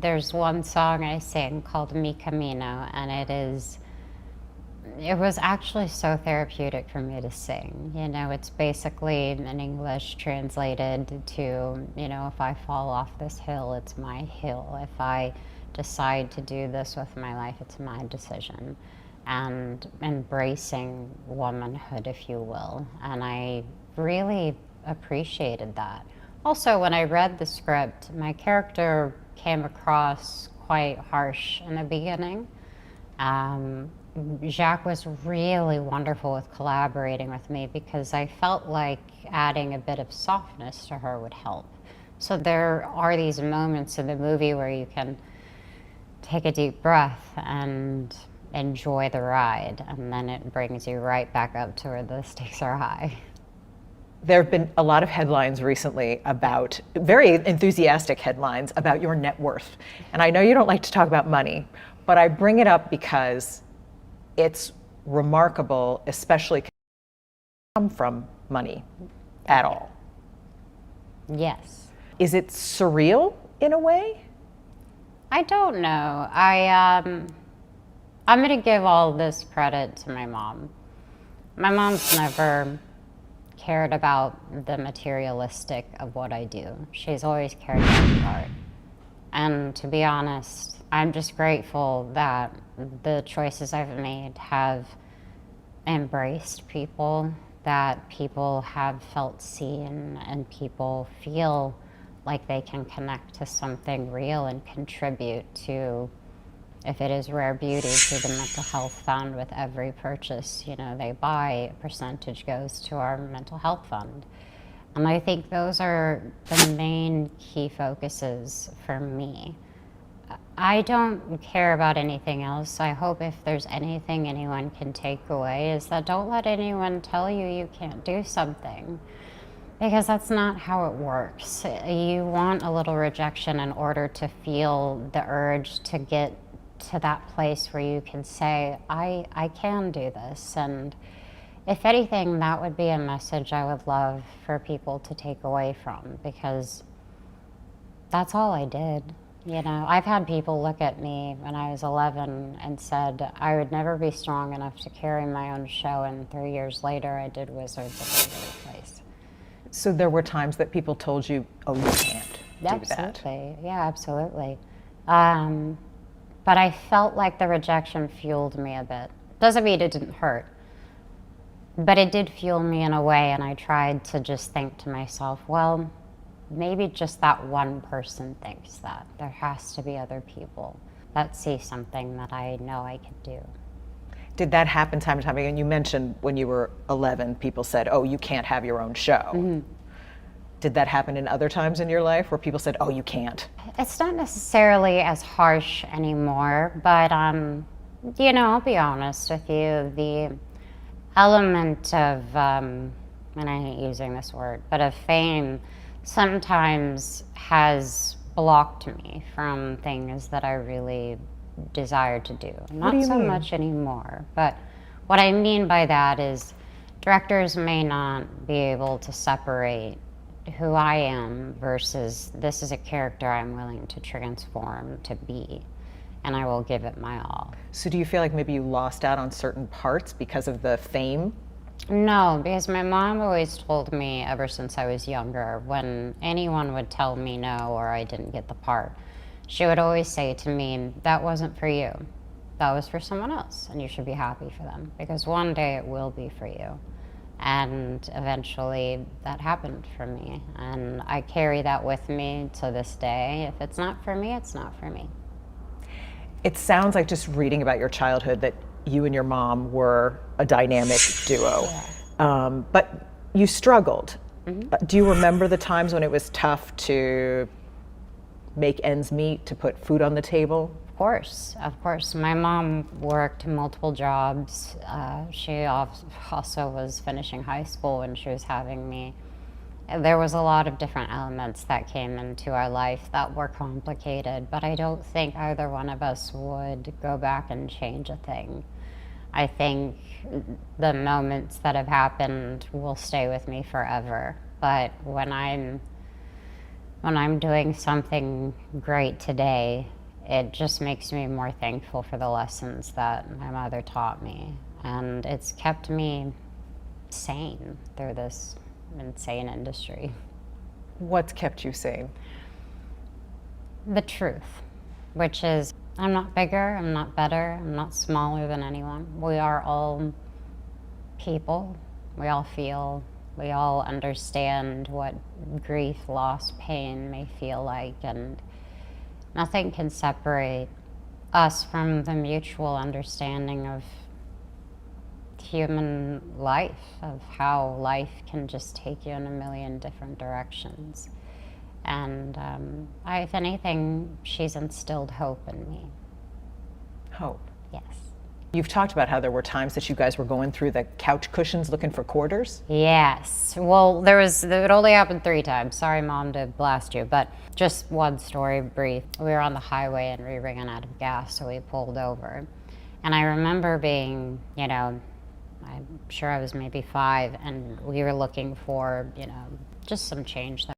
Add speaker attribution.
Speaker 1: There's one song I sing called Mi Camino, and it was actually so therapeutic for me to sing. You know, it's basically in English translated to, you know, if I fall off this hill, it's my hill. If I decide to do this with my life, it's my decision. And embracing womanhood, if you will. And I really appreciated that. Also, when I read the script, my character came across quite harsh in the beginning. Um, Jacques was really wonderful with collaborating with me because I felt like adding a bit of softness to her would help. So there are these moments in the movie where you can take a deep breath and enjoy the ride, and then it brings you right back up to where the stakes are high.
Speaker 2: There have been a lot of headlines recently about, very enthusiastic headlines about your net worth. And I know you don't like to talk about money, but I bring it up because it's remarkable, especially come from money at all.
Speaker 1: Yes.
Speaker 2: Is it surreal in a way?
Speaker 1: I don't know. I'm going to give all this credit to my mom. My mom's never cared about the materialistic of what I do. She's always cared about the art. And to be honest, I'm just grateful that the choices I've made have embraced people, that people have felt seen, and people feel like they can connect to something real and contribute to, if it is rare beauty, to the mental health fund. With every purchase, you know, they buy, a percentage goes to our mental health fund. And I think those are the main key focuses for me. I don't care about anything else. I hope if there's anything anyone can take away is that don't let anyone tell you you can't do something, because that's not how it works. You want a little rejection in order to feel the urge to get to that place where you can say, I can do this. And if anything, that would be a message I would love for people to take away from, because that's all I did. You know, I've had people look at me when I was 11 and said I would never be strong enough to carry my own show, and 3 years later I did Wizards of Waverly Place.
Speaker 2: So there were times that people told you, oh, you can't do that.
Speaker 1: Absolutely, yeah, absolutely. But I felt like the rejection fueled me a bit. Doesn't mean it didn't hurt, but it did fuel me in a way, and I tried to just think to myself, well, maybe just that one person thinks that. There has to be other people that see something that I know I could do.
Speaker 2: Did that happen time and time again? You mentioned when you were 11, people said, oh, you can't have your own show. Mm-hmm. Did that happen in other times in your life where people said, oh, you can't? It's
Speaker 1: not necessarily as harsh anymore, but you know, I'll be honest with you, the element of, and I hate using this word, but of fame sometimes has blocked me from things that I really desire to do. Not so much anymore, but what I mean by that is directors may not be able to separate who I am versus this is a character I'm willing to transform to be, and I will give it my all.
Speaker 2: So do you feel like maybe you lost out on certain parts because of the fame?
Speaker 1: No, because my mom always told me ever since I was younger, when anyone would tell me no or I didn't get the part, she would always say to me, that wasn't for you. That was for someone else, and you should be happy for them, because one day it will be for you. And eventually that happened for me, and I carry that with me to this day. If it's not for me, it's not for me.
Speaker 2: It sounds like, just reading about your childhood, that you and your mom were a dynamic duo. Yeah. But you struggled. Mm-hmm. Do you remember the times when it was tough to make ends meet, to put food on the table?
Speaker 1: Of course. My mom worked multiple jobs. She also was finishing high school when she was having me. There was a lot of different elements that came into our life that were complicated, but I don't think either one of us would go back and change a thing. I think the moments that have happened will stay with me forever. But when I'm when I'm doing something great today, it just makes me more thankful for the lessons that my mother taught me. And it's kept me sane through this insane industry.
Speaker 2: What's kept you sane?
Speaker 1: The truth, which is I'm not bigger, I'm not better, I'm not smaller than anyone. We are all people. We all feel, we all understand what grief, loss, pain may feel like, and nothing can separate us from the mutual understanding of human life, of how life can just take you in a million different directions. And if anything, she's instilled hope in me.
Speaker 2: Hope.
Speaker 1: Yes.
Speaker 2: You've talked about how there were times that you guys were going through the couch cushions looking for quarters.
Speaker 1: Yes. Well, it only happened 3 times. Sorry, Mom, to blast you, but just one story brief. We were on the highway and we ran out of gas, so we pulled over. And I remember being, I'm sure I was maybe 5, and we were looking for, just some change that